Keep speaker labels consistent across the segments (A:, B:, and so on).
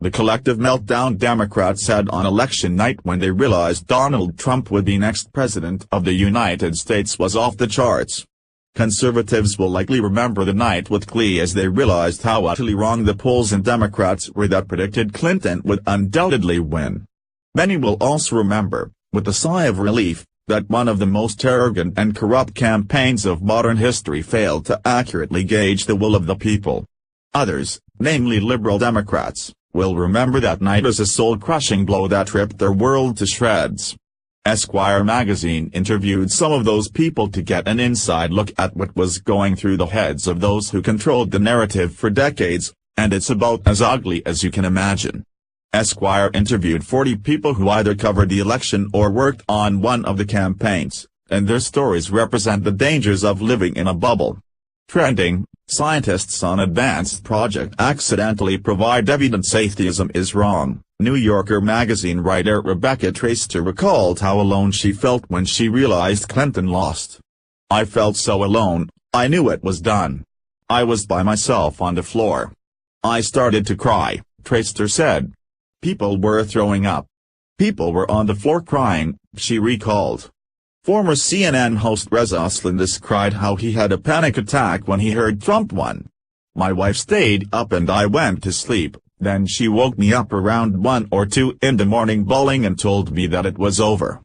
A: The collective meltdown Democrats had on election night when they realized Donald Trump would be next president of the United States was off the charts. Conservatives will likely remember the night with glee as they realized how utterly wrong the polls and Democrats were that predicted Clinton would undoubtedly win. Many will also remember, with a sigh of relief, that one of the most arrogant and corrupt campaigns of modern history failed to accurately gauge the will of the people. Others, namely liberal Democrats, will remember that night as a soul-crushing blow that ripped their world to shreds. Esquire magazine interviewed some of those people to get an inside look at what was going through the heads of those who controlled the narrative for decades, and it's about as ugly as you can imagine. Esquire interviewed 40 people who either covered the election or worked on one of the campaigns, and their stories represent the dangers of living in a bubble. Trending, scientists on advanced project accidentally provide evidence atheism is wrong. New Yorker magazine writer Rebecca Traister recalled how alone she felt when she realized Clinton lost. "I felt so alone, I knew it was done. I was by myself on the floor. I started to cry," Traister said. "People were throwing up. People were on the floor crying," she recalled. Former CNN host Reza Aslan cried how he had a panic attack when he heard Trump won. "My wife stayed up and I went to sleep, then she woke me up around 1 or 2 in the morning bawling and told me that it was over.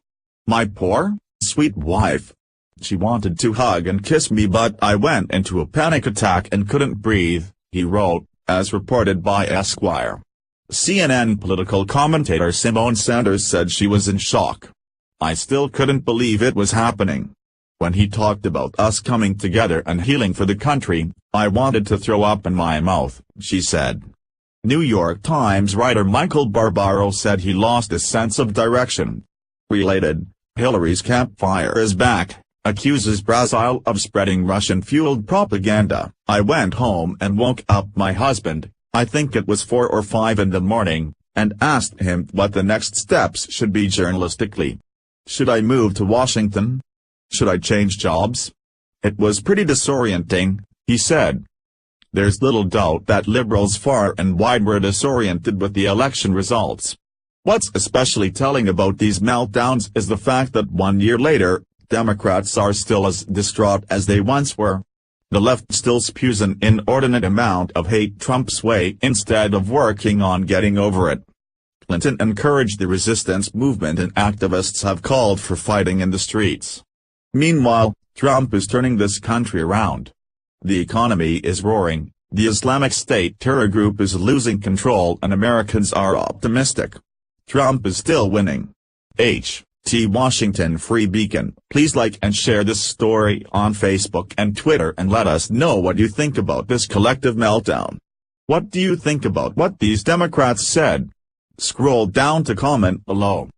A: My poor, sweet wife. She wanted to hug and kiss me but I went into a panic attack and couldn't breathe," he wrote, as reported by Esquire. CNN political commentator Simone Sanders said she was in shock. "I still couldn't believe it was happening. When he talked about us coming together and healing for the country, I wanted to throw up in my mouth," she said. New York Times writer Michael Barbaro said he lost a sense of direction. Related, Hillary's campfire is back, accuses Brazil of spreading Russian-fueled propaganda. "I went home and woke up my husband, I think it was 4 or 5 in the morning, and asked him what the next steps should be journalistically. Should I move to Washington? Should I change jobs? It was pretty disorienting," he said. There's little doubt that liberals far and wide were disoriented with the election results. What's especially telling about these meltdowns is the fact that 1 year later, Democrats are still as distraught as they once were. The left still spews an inordinate amount of hate Trump's way instead of working on getting over it. Clinton encouraged the resistance movement and activists have called for fighting in the streets. Meanwhile, Trump is turning this country around. The economy is roaring, the Islamic State terror group is losing control and Americans are optimistic. Trump is still winning. T. Washington Free Beacon. Please like and share this story on Facebook and Twitter and let us know what you think about this collective meltdown. What do you think about what these Democrats said? Scroll down to comment below.